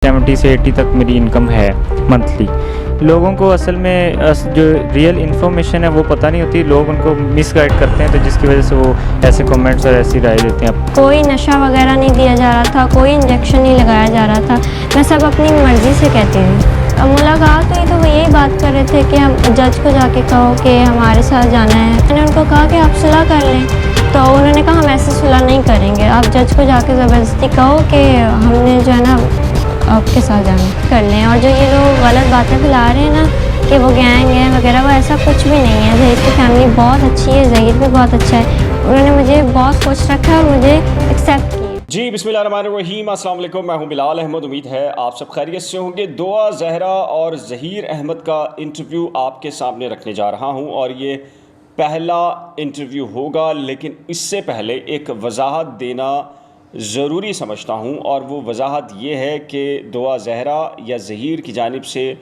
70 سے 80 تک میری انکم ہے منتھلی. لوگوں کو اصل میں جو ریئل انفارمیشن ہے وہ پتہ نہیں ہوتی, لوگ ان کو مس گائڈ کرتے ہیں, تو جس کی وجہ سے وہ ایسے کمنٹس اور ایسی رائے دیتے ہیں. کوئی نشہ وغیرہ نہیں دیا جا رہا تھا, کوئی انجیکشن نہیں لگایا جا رہا تھا, میں سب اپنی مرضی سے کہتی ہوں. ملاقات ہوئی تو وہ یہی بات کر رہے تھے کہ ہم جج کو جا کے کہو کہ ہمارے ساتھ جانا ہے. میں نے ان کو کہا کہ آپ صلح کر لیں, تو انہوں نے کہا ہم ایسے صلح نہیں کریں گے, آپ جج کو جا کے زبردستی کہو کہ ہم نے جو ہے نا آپ کے ساتھ جانا کر لیں. اور جو یہ لوگ غلط باتیں پھیلا رہے ہیں نا کہ وہ گینگ ہے وغیرہ, وہ ایسا کچھ بھی نہیں ہے. ظہیر کی فیملی بہت اچھی ہے, ظہیر بھی بہت اچھا ہے, انہوں نے مجھے بہت خوش رکھا اور مجھے ایکسیپٹ کیا. جی بسم اللہ الرحمن الرحیم. السلام علیکم, میں ہوں بلال احمد. امید ہے آپ سب خیریت سے ہوں گے. دعا زہرا اور ظہیر احمد کا انٹرویو آپ کے سامنے رکھنے جا رہا ہوں, اور یہ پہلا انٹرویو ہوگا, لیکن اس سے پہلے ایک وضاحت دینا ضروری سمجھتا ہوں, اور وہ وضاحت یہ ہے کہ دعا زہرا یا ظہیر کی جانب سے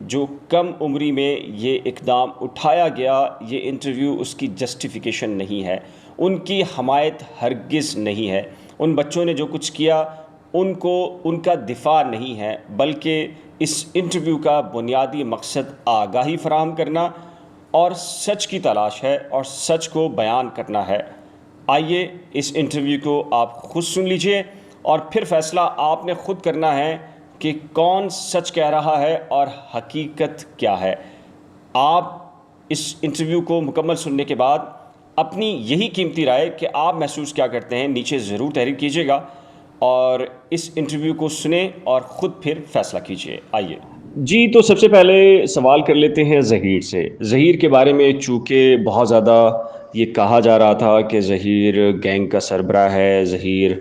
جو کم عمری میں یہ اقدام اٹھایا گیا, یہ انٹرویو اس کی جسٹیفیکیشن نہیں ہے, ان کی حمایت ہرگز نہیں ہے. ان بچوں نے جو کچھ کیا ان کا دفاع نہیں ہے, بلکہ اس انٹرویو کا بنیادی مقصد آگاہی فراہم کرنا اور سچ کی تلاش ہے اور سچ کو بیان کرنا ہے. آئیے اس انٹرویو کو آپ خود سن لیجئے, اور پھر فیصلہ آپ نے خود کرنا ہے کہ کون سچ کہہ رہا ہے اور حقیقت کیا ہے. آپ اس انٹرویو کو مکمل سننے کے بعد اپنی یہی قیمتی رائے کہ آپ محسوس کیا کرتے ہیں نیچے ضرور تحریر کیجیے گا, اور اس انٹرویو کو سنیں اور خود پھر فیصلہ کیجیے. آئیے جی, تو سب سے پہلے سوال کر لیتے ہیں ظہیر سے. ظہیر کے بارے میں چونکہ بہت زیادہ یہ کہا جا رہا تھا کہ ظہیر گینگ کا سربراہ ہے, ظہیر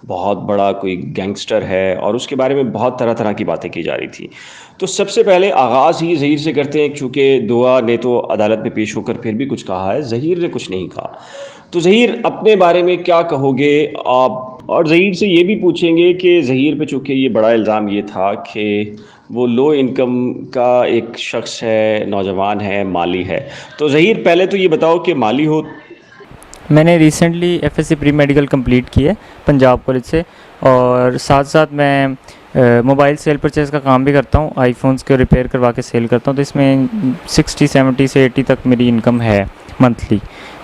بہت بڑا کوئی گینگسٹر ہے, اور اس کے بارے میں بہت طرح طرح کی باتیں کی جا رہی تھی. تو سب سے پہلے آغاز ہی ظہیر سے کرتے ہیں, چونکہ دعا نے تو عدالت میں پیش ہو کر پھر بھی کچھ کہا ہے, ظہیر نے کچھ نہیں کہا. تو ظہیر اپنے بارے میں کیا کہو گے آپ؟ اور ظہیر سے یہ بھی پوچھیں گے کہ ظہیر پہ چونکہ یہ بڑا الزام یہ تھا کہ وہ لو انکم کا ایک شخص ہے, نوجوان ہے, مالی ہے. تو ظہیر پہلے تو یہ بتاؤ کہ مالی ہو. میں نے recently F S C pre medical complete کی ہے پنجاب کالج سے, اور ساتھ ساتھ میں موبائل سیل پرچیز کا کام بھی کرتا ہوں, آئی فونس کو ریپیئر کروا کے سیل کرتا ہوں. تو اس میں 60 70 سے 80 تک میری انکم ہے منتھلی.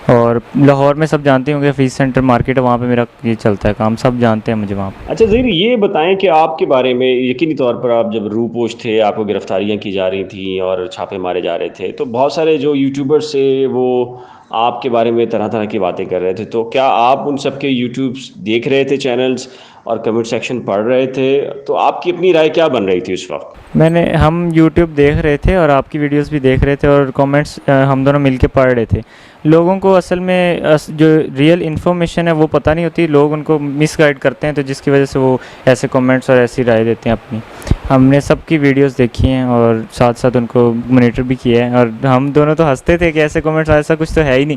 اور لاہور میں سب جانتے ہوں گے فیس سینٹر مارکیٹ ہے, وہاں پہ میرا یہ چلتا ہے کام, سب جانتے ہیں مجھے وہاں پہ. اچھا ظہیر, یہ بتائیں کہ آپ کے بارے میں یقینی طور پر آپ جب روپوش تھے, آپ کو گرفتاریاں کی جا رہی تھیں اور چھاپے مارے جا رہے تھے, تو بہت سارے جو یوٹیوبرز سے وہ آپ کے بارے میں طرح طرح کی باتیں کر رہے تھے. تو کیا آپ ان سب کے یوٹیوبس دیکھ رہے تھے, چینلز, اور کمنٹ سیکشن پڑھ رہے تھے؟ تو آپ کی اپنی رائے کیا بن رہی تھی اس وقت؟ ہم یوٹیوب دیکھ رہے تھے اور آپ کی ویڈیوز بھی دیکھ رہے تھے, اور کامنٹس ہم دونوں مل کے پڑھ رہے تھے. لوگوں کو اصل میں جو ریئل انفارمیشن ہے وہ پتہ نہیں ہوتی, لوگ ان کو مس گائڈ کرتے ہیں, تو جس کی وجہ سے وہ ایسے کامنٹس اور ایسی رائے دیتے ہیں اپنی. ہم نے سب کی ویڈیوز دیکھی ہیں اور ساتھ ساتھ ان کو مانیٹر بھی کیا ہے, اور ہم دونوں تو ہنستے تھے کہ ایسے کامنٹس ایسا کچھ تو ہے ہی نہیں,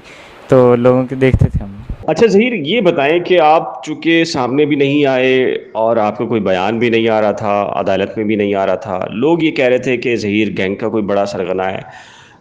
تو لوگوں کے دیکھتے تھے ہم. اچھا ظہیر, یہ بتائیں کہ آپ چونکہ سامنے بھی نہیں آئے اور آپ کا کوئی بیان بھی نہیں آ رہا تھا, عدالت میں بھی نہیں آ رہا تھا, لوگ یہ کہہ رہے تھے کہ ظہیر گینگ کا کوئی بڑا سرغنہ ہے,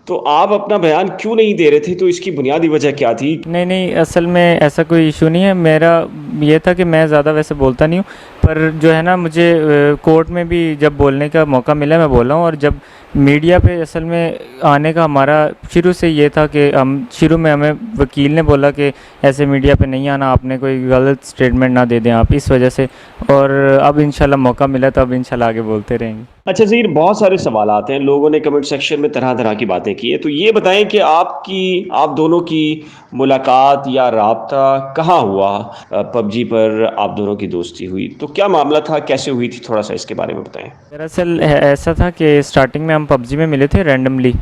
تو آپ اپنا بیان کیوں نہیں دے رہے تھے؟ تو اس کی بنیادی وجہ کیا تھی؟ نہیں, اصل میں ایسا کوئی ایشو نہیں ہے. میرا یہ تھا کہ میں زیادہ ویسے بولتا نہیں ہوں, پر جو ہے نا مجھے کورٹ میں بھی جب بولنے کا موقع ملا میں بولا ہوں. اور جب میڈیا پہ اصل میں آنے کا ہمارا شروع سے یہ تھا کہ شروع میں ہمیں وکیل نے بولا کہ ایسے میڈیا پہ نہیں آنا, آپ نے کوئی غلط سٹیٹمنٹ نہ دے دیں آپ, اس وجہ سے. اور اب انشاءاللہ موقع ملا تو اب انشاءاللہ آگے بولتے رہیں گے. اچھا ظہیر, بہت سارے سوالات ہیں, لوگوں نے کمنٹ سیکشن میں طرح طرح کی باتیں کی ہیں. تو یہ بتائیں کہ آپ دونوں کی ملاقات یا رابطہ کہاں ہوا؟ پب جی پر آپ دونوں کی دوستی ہوئی, تو کیا معاملہ تھا, کیسے ہوئی تھی؟ تھوڑا سا اس کے بارے میں بتائیں. دراصل ایسا تھا کہ سٹارٹنگ میں ہم پب جی میں ملے تھے رینڈملی,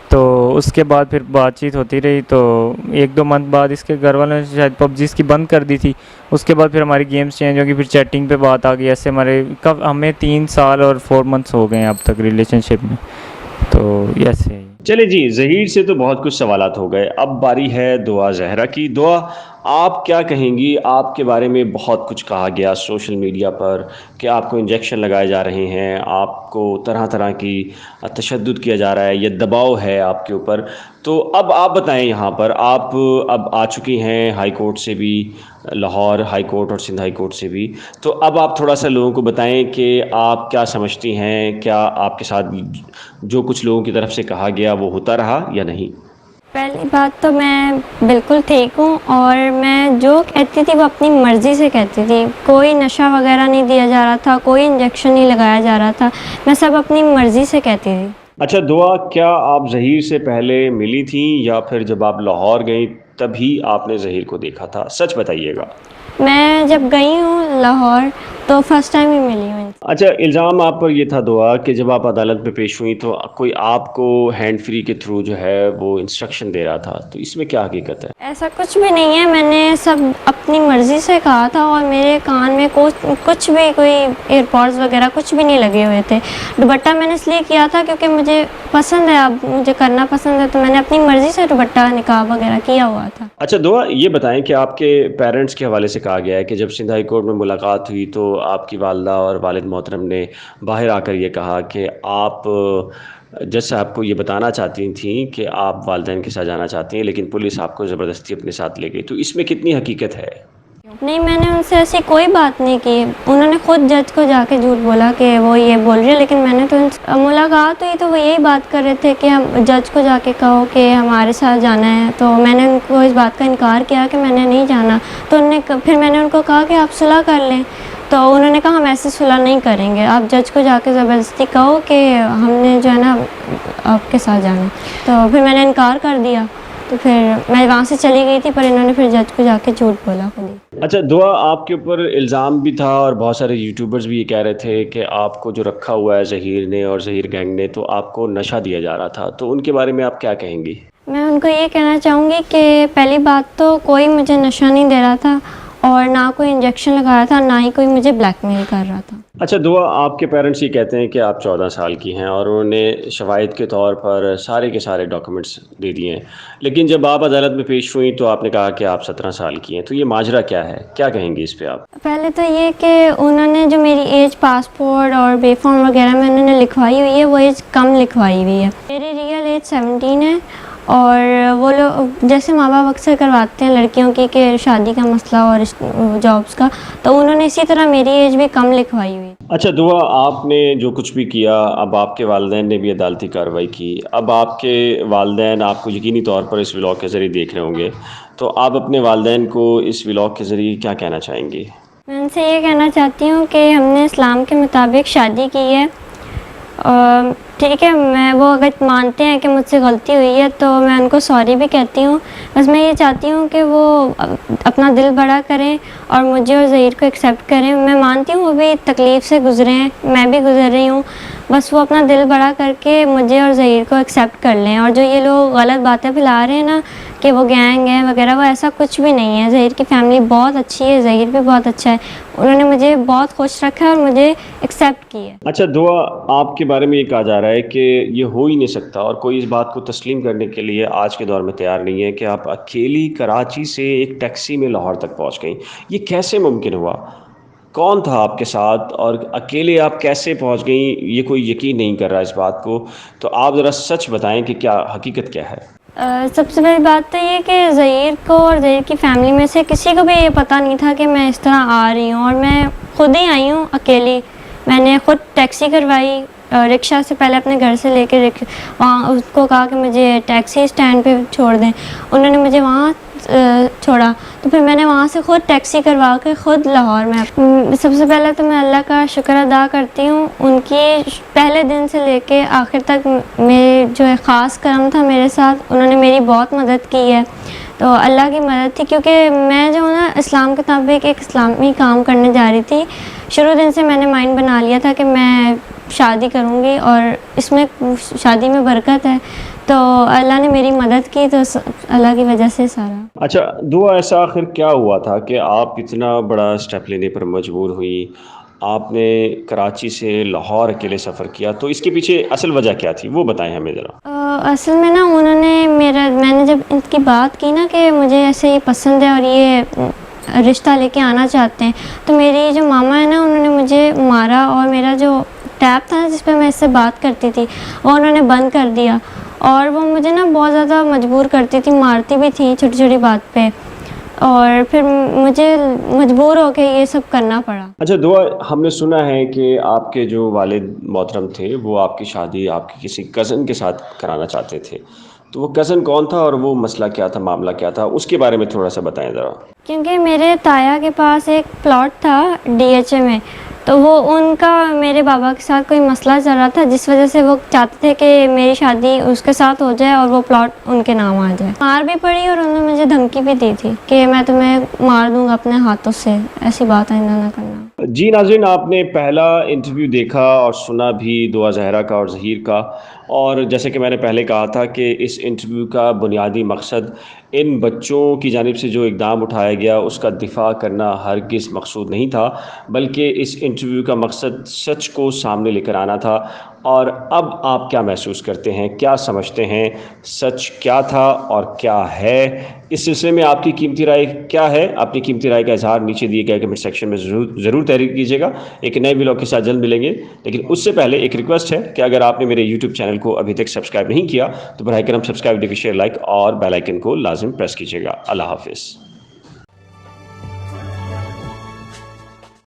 تو اس کے بعد پھر بات چیت ہوتی رہی. تو 1-2 منتھ بعد اس کے گھر والوں نے شاید پب جی اس کی بند کر دی تھی. اس کے بعد پھر ہماری گیمز چینج ہو گئی, پھر چیٹنگ پہ بات آ گئی. ایسے ہمیں 3 سال اور 4 منتھس ہو گئے ہیں اب تک ریلیشن شپ میں. تو ایسے ہی. چلے جی, ظہیر سے تو بہت کچھ سوالات ہو گئے, اب باری ہے دعا زہرا کی. دعا, آپ کیا کہیں گی؟ آپ کے بارے میں بہت کچھ کہا گیا سوشل میڈیا پر کہ آپ کو انجیکشن لگائے جا رہے ہیں، آپ کو طرح طرح کی تشدد کیا جا رہا ہے، یہ دباؤ ہے آپ کے اوپر. تو اب آپ بتائیں، یہاں پر آپ اب آ چکی ہیں ہائی کورٹ سے بھی، لاہور ہائی کورٹ اور سندھ ہائی کورٹ سے بھی، تو اب آپ تھوڑا سا لوگوں کو بتائیں کہ آپ کیا سمجھتی ہیں، کیا آپ کے ساتھ جو کچھ لوگوں کی طرف سے کہا گیا وہ ہوتا رہا یا نہیں؟ پہلی بات تو میں بالکل ٹھیک ہوں، اور میں جو کہتی تھی وہ اپنی مرضی سے کہتی تھی. کوئی نشہ وغیرہ نہیں دیا جا رہا تھا، کوئی انجیکشن نہیں لگایا جا رہا تھا، میں سب اپنی مرضی سے کہتی تھی. اچھا دعا، کیا آپ ظہیر سے پہلے ملی تھیں یا پھر جب آپ لاہور گئیں تبھی آپ نے ظہیر کو دیکھا تھا؟ سچ بتائیے گا. میں جب گئی ہوں لاہور تو فرسٹ ٹائم ہی ملی ہوں. اچھا، الزام آپ پر یہ تھا دعا کہ جب آپ عدالت میں پیش ہوئیں تو کوئی آپ کو ہینڈ فری کے تھرو جو ہے وہ انسٹرکشن دے رہا تھا، تو اس میں کیا حقیقت ہے؟ ایسا کچھ بھی نہیں ہے، میں نے سب اپنی مرضی سے کہا تھا، اور میرے کان میں کچھ بھی کوئی ایئر پوڈز وغیرہ کچھ بھی نہیں لگے ہوئے تھے. دوپٹہ میں نے اس لیے کیا تھا کیونکہ مجھے پسند ہے، اب مجھے کرنا پسند ہے، تو میں نے اپنی مرضی سے دوپٹہ نقاب وغیرہ کیا ہوا تھا. اچھا دعا، یہ بتائیں کہ آپ کے پیرنٹس کے حوالے سے کہا گیا ہے کہ جب سندھ ہائی کورٹ میں ملاقات ہوئی تو آپ کی والدہ اور والد محترم نے باہر آ کر یہ کہا کہ آپ جج صاحب کو یہ بتانا چاہتی تھیں کہ آپ والدین کے ساتھ جانا چاہتی ہیں، لیکن پولیس آپ کو زبردستی اپنے ساتھ لے گئی، تو اس میں کتنی حقیقت ہے؟ نہیں، میں نے ان سے ایسی کوئی بات نہیں کی. انہوں نے خود جج کو جا کے جھوٹ بولا کہ وہ یہ بول رہی ہے، لیکن میں نے تو ان سے ملاقات ہوئی تو وہ یہی بات کر رہے تھے کہ ہم جج کو جا کے کہو کہ ہمارے ساتھ جانا ہے. تو میں نے ان کو اس بات کا انکار کیا کہ میں نے نہیں جانا. تو پھر میں نے ان کو کہا کہ آپ صلح کر لیں. تو انہوں نے کہا ہم ایسے صلح نہیں کریں گے، آپ جج کو جا کے زبردستی کہو کہ ہم نے جو ہے نا آپ کے ساتھ جانا. تو پھر میں نے انکار کر دیا، تو پھر میں وہاں سے چلی گئی تھی، پر انہوں نے پھر جج کو جا کے جھوٹ بولا خود ہی. اچھا دعا، آپ کے اوپر الزام بھی تھا اور بہت سارے یوٹیوبرز بھی یہ کہہ رہے تھے کہ آپ کو جو رکھا ہوا ہے ظہیر نے اور ظہیر گینگ نے، تو آپ کو نشہ دیا جا رہا تھا، تو ان کے بارے میں آپ کیا کہیں گی؟ میں ان کو یہ کہنا چاہوں گی کہ پہلی بات تو کوئی مجھے نشہ نہیں دے رہا تھا، اور نہ کوئی انجیکشن لگا رہا تھا، نہ ہی کوئی مجھے بلیک میل کر رہا تھا. اچھا دعا، آپ کے پیرنٹس یہ کہتے ہیں کہ آپ 14 سال کی ہیں اور انہوں نے شواہد کے طور پر سارے کے سارے ڈاکومنٹس دے دیے ہیں، لیکن جب آپ عدالت میں پیش ہوئیں تو آپ نے کہا کہ آپ 17 سال کی ہیں، تو یہ ماجرا کیا ہے؟ کیا کہیں گے اس پہ آپ؟ پہلے تو یہ کہ انہوں نے جو میری ایج پاسپورٹ اور بے فارم وغیرہ میں انہوں نے لکھوائی ہوئی ہے وہ ایج کم لکھوائی ہوئی ہے. میری ریئل ایج 17 ہے، اور وہ لوگ جیسے ماں باپ اکثر کرواتے ہیں لڑکیوں کی کہ شادی کا مسئلہ اور جابس کا، تو انہوں نے اسی طرح میری ایج بھی کم لکھوائی ہوئی. اچھا دعا، آپ نے جو کچھ بھی کیا، اب آپ کے والدین نے بھی عدالتی کارروائی کی، اب آپ کے والدین آپ کو یقینی طور پر اس ولاگ کے ذریعے دیکھ رہے ہوں گے، تو آپ اپنے والدین کو اس ولاگ کے ذریعے کیا کہنا چاہیں گے؟ میں ان سے یہ کہنا چاہتی ہوں کہ ہم نے اسلام کے مطابق شادی کی ہے، ٹھیک ہے، میں وہ اگر مانتے ہیں کہ مجھ سے غلطی ہوئی ہے تو میں ان کو سوری بھی کہتی ہوں. بس میں یہ چاہتی ہوں کہ وہ اپنا دل بڑا کریں اور مجھے اور ظہیر کو ایکسیپٹ کریں. میں مانتی ہوں وہ بھی تکلیف سے گزرے ہیں، میں بھی گزر رہی ہوں، بس وہ اپنا دل بڑا کر کے مجھے اور ظہیر کو ایکسیپٹ کر لیں. اور جو یہ لوگ غلط باتیں پھیلا رہے ہیں نا کہ وہ گینگ ہے وغیرہ، وہ ایسا کچھ بھی نہیں ہے. ظہیر کی فیملی بہت اچھی ہے، ظہیر بھی بہت اچھا ہے، انہوں نے مجھے بہت خوش رکھا ہے اور مجھے ایکسیپٹ کی ہے. اچھا دعا، آپ کے بارے میں یہ کہا جا رہا ہے کہ یہ ہو ہی نہیں سکتا اور کوئی اس بات کو تسلیم کرنے کے لیے آج کے دور میں تیار نہیں ہے کہ آپ اکیلی کراچی سے ایک ٹیکسی میں لاہور تک پہنچ گئیں. یہ کیسے ممکن ہوا؟ کون تھا آپ کے ساتھ اور اکیلے آپ کیسے پہنچ گئیں؟ یہ کوئی یقین نہیں کر رہا اس بات کو، تو آپ ذرا سچ بتائیں کہ کیا حقیقت کیا ہے؟ سب سے پہلی بات تو یہ کہ ظہیر کو اور ظہیر کی فیملی میں سے کسی کو بھی یہ پتہ نہیں تھا کہ میں اس طرح آ رہی ہوں، اور میں خود ہی آئی ہوں اکیلی. میں نے خود ٹیکسی کروائی، رکشہ سے پہلے اپنے گھر سے لے کے وہاں اس کو کہا کہ مجھے ٹیکسی اسٹینڈ پہ چھوڑ دیں، انہوں نے مجھے وہاں چھوڑا. تو پھر میں نے وہاں سے خود ٹیکسی کروا کے خود لاہور میں. سب سے پہلے تو میں اللہ کا شکر ادا کرتی ہوں، ان کی پہلے دن سے لے کے آخر تک میرے جو ہے خاص کرم تھا میرے ساتھ، انہوں نے میری بہت مدد کی ہے. تو اللہ کی مدد تھی، کیونکہ میں جو نا اسلام کے مطابق ایک اسلامی کام کرنے جا رہی تھی. شروع دن سے میں نے مائنڈ بنا لیا تھا کہ میں شادی کروں گی اور اس میں شادی میں برکت ہے، تو اللہ نے میری مدد کی، تو اللہ کی وجہ سے سارا. اچھا دعا، ایسا آخر کیا ہوا تھا کہ آپ اتنا بڑا اسٹیپ لینے پر مجبور ہوئی؟ آپ نے کراچی سے لاہور اکیلے سفر کیا، تو اس کے پیچھے اصل وجہ کیا تھی وہ بتائیں ہمیں ذرا. اصل میں نا میں نے جب ان کی بات کی نا کہ مجھے ایسے ہی پسند ہے اور یہ رشتہ لے کے آنا چاہتے ہیں، تو میری جو ماما ہے نا انہوں نے مجھے مارا، اور میرا جو ٹیب تھا نا جس پہ میں اس سے بات کرتی تھی وہ انہوں نے بند کر دیا، اور وہ مجھے نا بہت زیادہ مجبور کرتی تھی، مارتی بھی تھی چھوٹی چھوٹی بات پہ، اور پھر مجھے مجبور ہو کے یہ سب کرنا پڑا۔ اچھا دعا، ہم نے سنا ہے کہ آپ کے جو والد محترم تھے وہ آپ کی شادی آپ کی کسی کزن کے ساتھ کرانا چاہتے تھے، تو وہ کزن کون تھا اور وہ مسئلہ کیا تھا، معاملہ کیا تھا، اس کے بارے میں تھوڑا سا بتائیں ذرا۔ کیونکہ میرے تایا کے پاس ایک پلاٹ تھا DHA میں، تو وہ ان کا میرے بابا کے ساتھ کوئی مسئلہ چل رہا تھا، جس وجہ سے وہ چاہتے تھے کہ میری شادی اس کے ساتھ ہو جائے اور وہ پلاٹ ان کے نام آ جائے۔ مار بھی پڑی اور انہوں نے مجھے دھمکی بھی دی تھی کہ میں تمہیں مار دوں گا اپنے ہاتھوں سے، ایسی بات آئندہ نہ کرنا۔ جی ناظرین، آپ نے پہلا انٹرویو دیکھا اور سنا بھی دعا زہرا کا اور ظہیر کا، اور جیسے کہ میں نے پہلے کہا تھا کہ اس انٹرویو کا بنیادی مقصد ان بچوں کی جانب سے جو اقدام اٹھایا گیا اس کا دفاع کرنا ہرگز مقصود نہیں تھا، بلکہ اس انٹرویو کا مقصد سچ کو سامنے لے کر آنا تھا۔ اور اب آپ کیا محسوس کرتے ہیں، کیا سمجھتے ہیں، سچ کیا تھا اور کیا ہے، اس سلسلے میں آپ کی قیمتی رائے کیا ہے؟ اپنی قیمتی رائے کا اظہار نیچے دیے گئے کمنٹ سیکشن میں ضرور تحریر کیجیے گا۔ ایک نئے ولاگ کے ساتھ جلد ملیں گے، لیکن اس سے پہلے ایک ریکویسٹ ہے کہ اگر آپ نے میرے یوٹیوب چینل کو ابھی تک سبسکرائب نہیں کیا تو براہ کرم سبسکرائب، شیئر، لائک اور بیل آئیکن کو لازم پریس کیجیے گا۔ اللہ حافظ۔